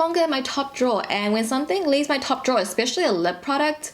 longer in my top drawer, and when something leaves my top drawer, especially a lip product,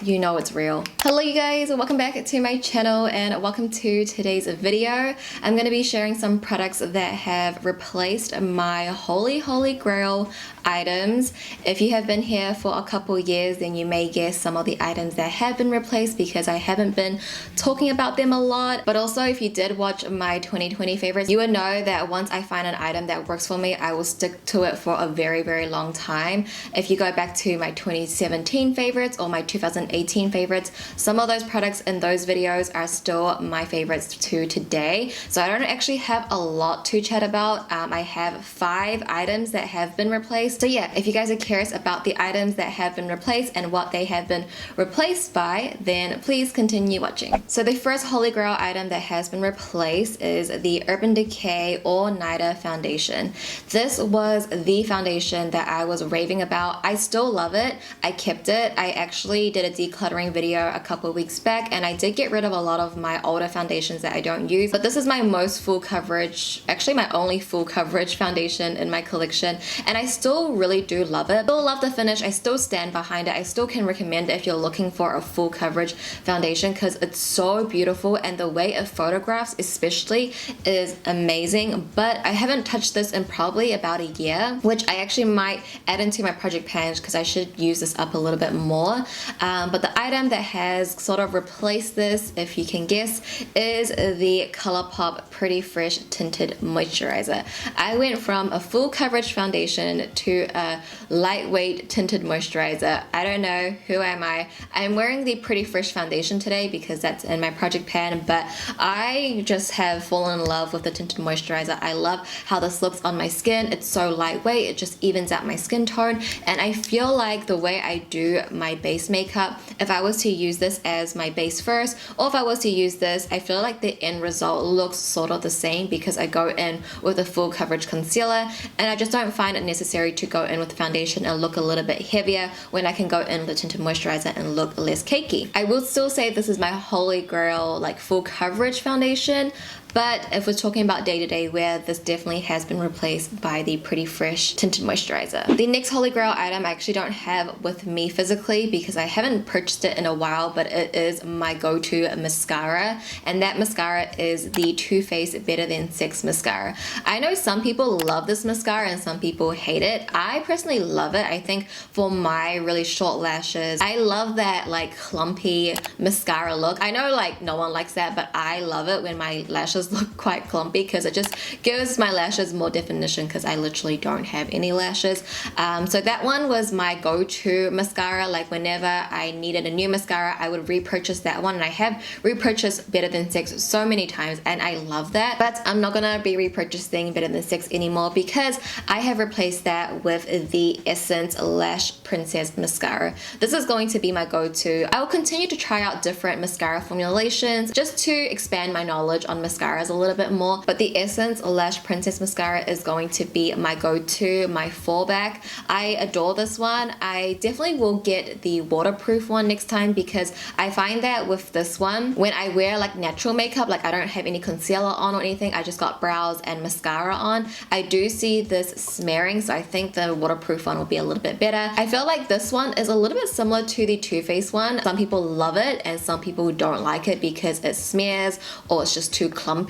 you know it's real. Hello you guys, welcome back to my channel and welcome to today's video. I'm going to be sharing some products that have replaced my holy grail items. If you have been here for a couple years, then you may guess some of the items that have been replaced because I haven't been talking about them a lot. But also, if you did watch my 2020 favorites, you would know that once I find an item that works for me, I will stick to it for a very long time. If you go back to my 2017 favorites or my 2018 favorites, some of those products in those videos are still my favorites to today. So I don't actually have a lot to chat about. I have 5 items that have been replaced. So yeah, if you guys are curious about the items that have been replaced and what they have been replaced by, then please continue watching. So the first holy grail item that has been replaced is the Urban Decay All Nighter Foundation. This was the foundation that I was raving about. I still love it. I kept it. I actually did a decluttering video a couple of weeks back and I did get rid of a lot of my older foundations that I don't use, but this is my most full coverage, actually my only full coverage foundation in my collection, and I still really do love it. I still love the finish. I still stand behind it. I still can recommend it if you're looking for a full coverage foundation because it's so beautiful and the way it photographs especially is amazing. But I haven't touched this in probably about a year, which I actually might add into my project plans because I should use this up a little bit more. But the item that has sort of replaced this, if you can guess, is the ColourPop Pretty Fresh Tinted Moisturizer. I went from a full coverage foundation to a lightweight tinted moisturizer. I don't know, who am I? I'm wearing the Pretty Fresh foundation today because that's in my project pan, but I just have fallen in love with the tinted moisturizer. I love how this looks on my skin. It's so lightweight, it just evens out my skin tone, and I feel like the way I do my base makeup, if I was to use this as my base first, or if I was to use this, I feel like the end result looks sort of the same because I go in with a full coverage concealer and I just don't find it necessary to go in with the foundation and look a little bit heavier when I can go in with a tinted moisturizer and look less cakey. I will still say this is my holy grail like full coverage foundation, but if we're talking about day-to-day wear, this definitely has been replaced by the Pretty Fresh Tinted Moisturizer. The next holy grail item I actually don't have with me physically because I haven't purchased it in a while, but it is my go-to mascara, and that mascara is the Too Faced Better Than Sex mascara. I know some people love this mascara and some people hate it. I personally love it. I think for my really short lashes, I love that like clumpy mascara look. I know like no one likes that, but I love it when my lashes look quite clumpy because it just gives my lashes more definition because I literally don't have any lashes. So that one was my go-to mascara. Like whenever I needed a new mascara, I would repurchase that one, and I have repurchased Better Than Sex so many times and I love that. But I'm not gonna be repurchasing Better Than Sex anymore because I have replaced that with the Essence Lash Princess mascara. This is going to be my go-to. I will continue to try out different mascara formulations just to expand my knowledge on mascara a little bit more, but the Essence Lash Princess mascara is going to be my go-to, my fallback. I adore this one. I definitely will get the waterproof one next time because I find that with this one, when I wear like natural makeup, like I don't have any concealer on or anything, I just got brows and mascara on, I do see this smearing, so I think the waterproof one will be a little bit better. I feel like this one is a little bit similar to the Too Faced one. Some people love it and some people don't like it because it smears or it's just too clumpy.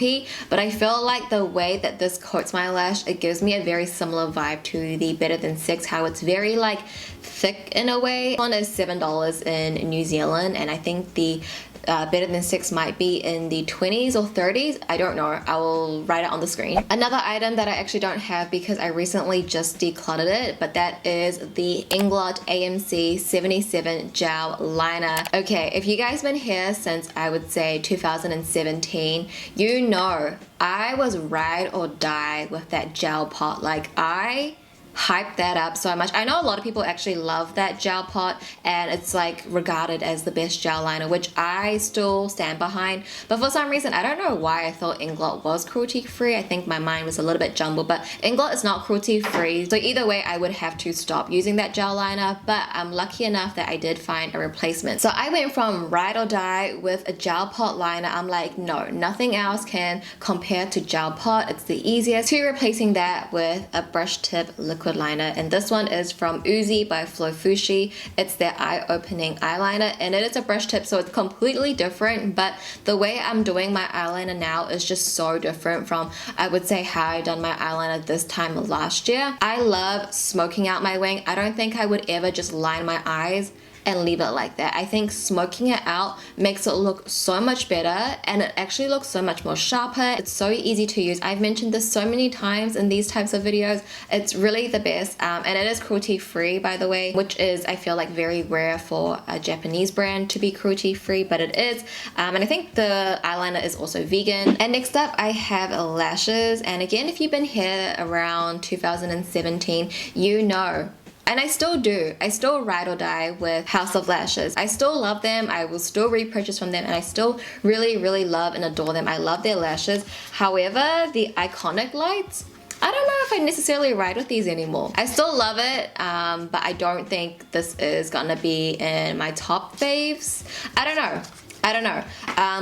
But I feel like the way that this coats my lash, it gives me a very similar vibe to the Better Than Sex, how it's very like thick in a way. This one is $7 in New Zealand, and I think the Better Than Sex might be in the 20s or 30s. I don't know. I will write it on the screen. Another item that I actually don't have because I recently just decluttered it, but that is the Inglot AMC 77 Gel Liner. Okay, if you guys been here since I would say 2017, you know I was ride or die with that gel pot. Like I hype that up so much. I know a lot of people actually love that gel pot and it's like regarded as the best gel liner, which I still stand behind, but for some reason I don't know why I thought Inglot was cruelty free. I think my mind was a little bit jumbled, but Inglot is not cruelty free, so either way I would have to stop using that gel liner, but I'm lucky enough that I did find a replacement. So I went from ride or die with a gel pot liner. I'm like, no, nothing else can compare to gel pot. It's the easiest, to replacing that with a brush tip liquid liner, and this one is from Uzi by Flo Fushi. It's their eye-opening eyeliner, and it is a brush tip, so it's completely different, but the way I'm doing my eyeliner now is just so different from, I would say, how I done my eyeliner this time last year. I love smoking out my wing. I don't think I would ever just line my eyes and leave it like that. I think smoking it out makes it look so much better, and it actually looks so much more sharper. It's so easy to use. I've mentioned this so many times in these types of videos. It's really the best, and it is cruelty free, by the way, which is, I feel like, very rare for a Japanese brand to be cruelty free, but it is. And I think the eyeliner is also vegan. And next up I have lashes, and again, if you've been here around 2017, you know, and I still do. I still ride or die with House of Lashes. I still love them. I will still repurchase from them, and I still really, really love and adore them. I love their lashes. However, the iconic lights, I don't know if I necessarily ride with these anymore. I still love it, but I don't think this is gonna be in my top faves. I don't know.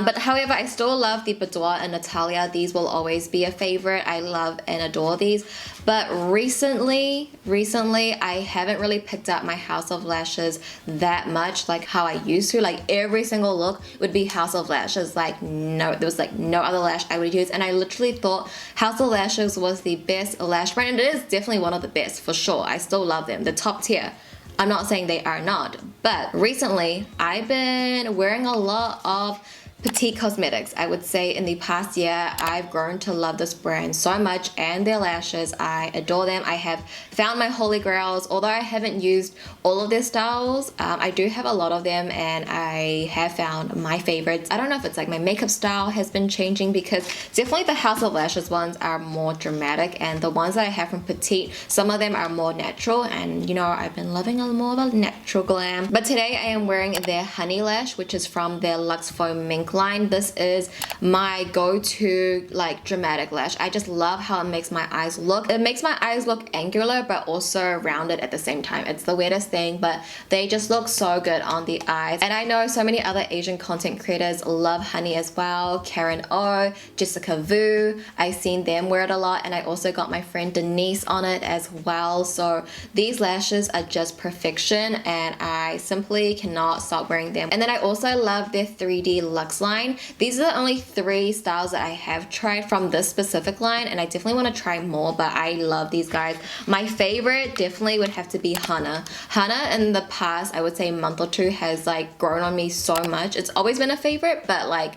But however, I still love the Boudoir and Natalia. These will always be a favorite. I love and adore these. But recently, I haven't really picked up my House of Lashes that much like how I used to. Like every single look would be House of Lashes. Like no, there was like no other lash I would use. And I literally thought House of Lashes was the best lash brand. And it is definitely one of the best for sure. I still love them. The top tier. I'm not saying they are not, but recently I've been wearing a lot of petite cosmetics. I would say in the past year I've grown to love this brand so much, and their lashes, I adore them. I have found my holy grails. Although I haven't used all of their styles, I do have a lot of them, and I have found my favorites. I don't know if it's like my makeup style has been changing, because definitely the House of Lashes ones are more dramatic, and the ones that I have from Petite, some of them are more natural, and you know, I've been loving a more of a natural glam. But today I am wearing their Honey Lash, which is from their Luxe Foam Mink line. This is my go-to like dramatic lash. I just love how it makes my eyes look. It makes my eyes look angular but also rounded at the same time. It's the weirdest thing, but they just look so good on the eyes. And I know so many other Asian content creators love Honey as well. Karen O, Jessica Vu, I've seen them wear it a lot, and I also got my friend Denise on it as well. So these lashes are just perfection, and I simply cannot stop wearing them. And then I also love their 3D Luxe line. These are the only 3 styles that I have tried from this specific line, and I definitely want to try more, but I love these guys. My favorite definitely would have to be Hana. Hana in the past, I would say month or two, has like grown on me so much. It's always been a favorite, but like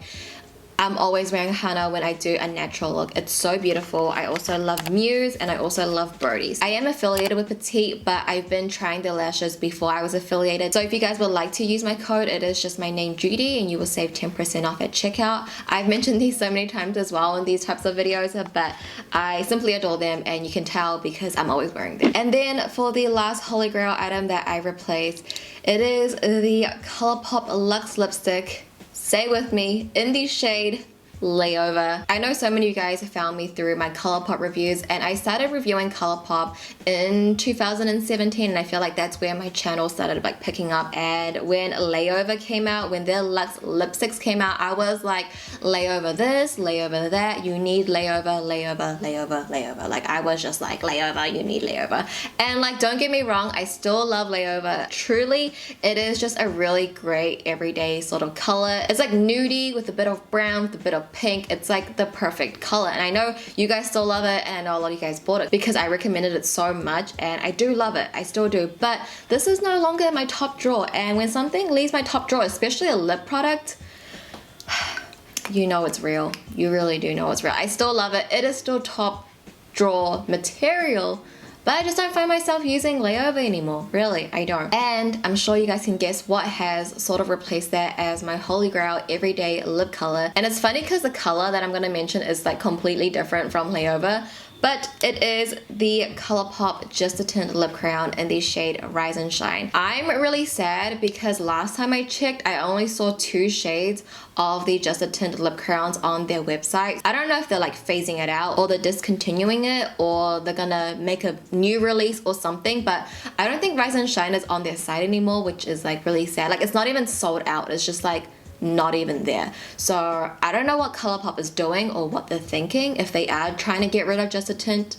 I'm always wearing Hana when I do a natural look. It's so beautiful. I also love Muse, and I also love Brody's. I am affiliated with Petite, but I've been trying their lashes before I was affiliated. So if you guys would like to use my code, it is just my name, Judy, and you will save 10% off at checkout. I've mentioned these so many times as well in these types of videos, but I simply adore them, and you can tell because I'm always wearing them. And then for the last holy grail item that I replaced, it is the ColourPop Luxe Lipstick. Stay with me, in the shade Layover. I know so many of you guys have found me through my ColourPop reviews, and I started reviewing ColourPop in 2017, and I feel like that's where my channel started like picking up. And when Layover came out, when their Luxe lipsticks came out, I was like, Layover this, Layover that, you need Layover, Layover, Layover, Layover. Like I was just like, Layover, you need Layover. And like, don't get me wrong, I still love Layover. Truly, it is just a really great everyday sort of color. It's like nudie with a bit of brown, with a bit of pink. It's like the perfect color, and I know you guys still love it, and I know a lot of you guys bought it because I recommended it so much, and I do love it. I still do, but this is no longer in my top drawer. And when something leaves my top drawer, especially a lip product, you know it's real. You really do know it's real. I still love it. It is still top drawer material, but I just don't find myself using Layover anymore. Really, I don't. And I'm sure you guys can guess what has sort of replaced that as my holy grail everyday lip color. And it's funny because the color that I'm going to mention is like completely different from Layover, but it is the ColourPop Just a Tint Lip Crown in the shade Rise and Shine. I'm really sad because last time I checked, I only saw 2 shades of the Just a Tint lip crowns on their website. I don't know if they're like phasing it out or they're discontinuing it or they're gonna make a new release or something, but I don't think Rise and Shine is on their site anymore, which is like really sad. Like it's not even sold out, it's just like not even there. So I don't know what ColourPop is doing or what they're thinking, if they are trying to get rid of Just a Tint,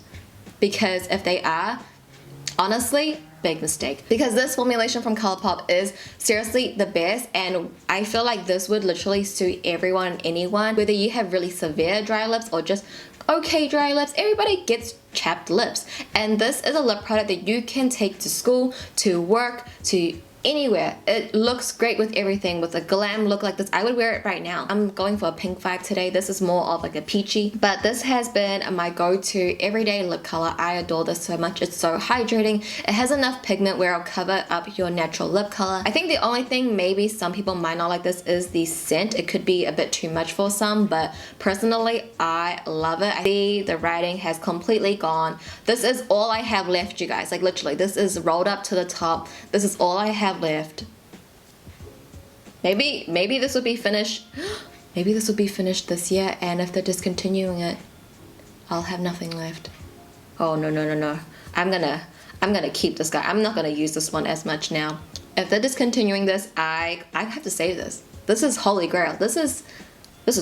because if they are, honestly, big mistake, because this formulation from ColourPop is seriously the best, and I feel like this would literally suit everyone and anyone, whether you have really severe dry lips or just okay dry lips. Everybody gets chapped lips, and this is a lip product that you can take to school, to work, to anywhere. It looks great with everything, with a glam look like this. I would wear it right now. I'm going for a pink vibe today. This is more of like a peachy, but this has been my go-to everyday lip color. I adore this so much. It's so hydrating. It has enough pigment where it'll cover up your natural lip color. I think the only thing maybe some people might not like this is the scent. It could be a bit too much for some, but personally I love it. I see the writing has completely gone. This is all I have left, you guys. Like literally, this is rolled up to the top. This is all I have left. Maybe this would be finished. Maybe this will be finished this year, and if they're discontinuing it, I'll have nothing left. Oh no. I'm gonna keep this guy. I'm not gonna use this one as much now. If they're discontinuing this, I have to save this. This is holy grail. This is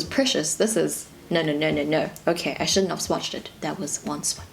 precious. This is no. Okay, I shouldn't have swatched it. That was one swatch.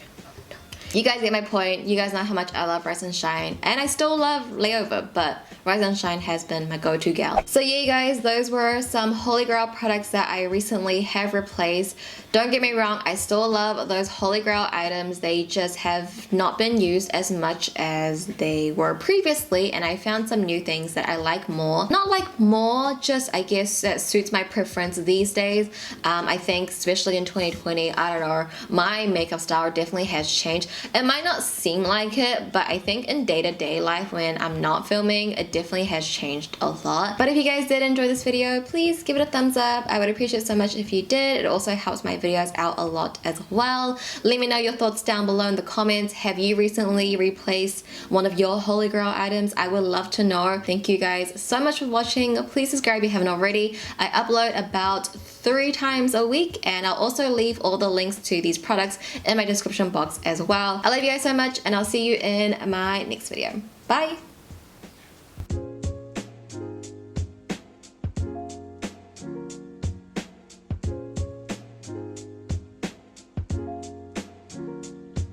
You guys get my point. You guys know how much I love Rise and Shine, and I still love Layover, but Rise and Shine has been my go-to gal. So yeah, you guys, those were some holy grail products that I recently have replaced. Don't get me wrong, I still love those holy grail items. They just have not been used as much as they were previously, and I found some new things that I like more. Not like more, just I guess that suits my preference these days. I think especially in 2020, I don't know, my makeup style definitely has changed. It might not seem like it, but I think in day-to-day life when I'm not filming, it definitely has changed a lot. But if you guys did enjoy this video, please give it a thumbs up. I would appreciate it so much if you did. It also helps my videos out a lot as well. Let me know your thoughts down below in the comments. Have you recently replaced one of your holy grail items? I would love to know. Thank you guys so much for watching. Please subscribe if you haven't already. I upload about 3 times a week, and I'll also leave all the links to these products in my description box as well. I love you guys so much, and I'll see you in my next video. Bye!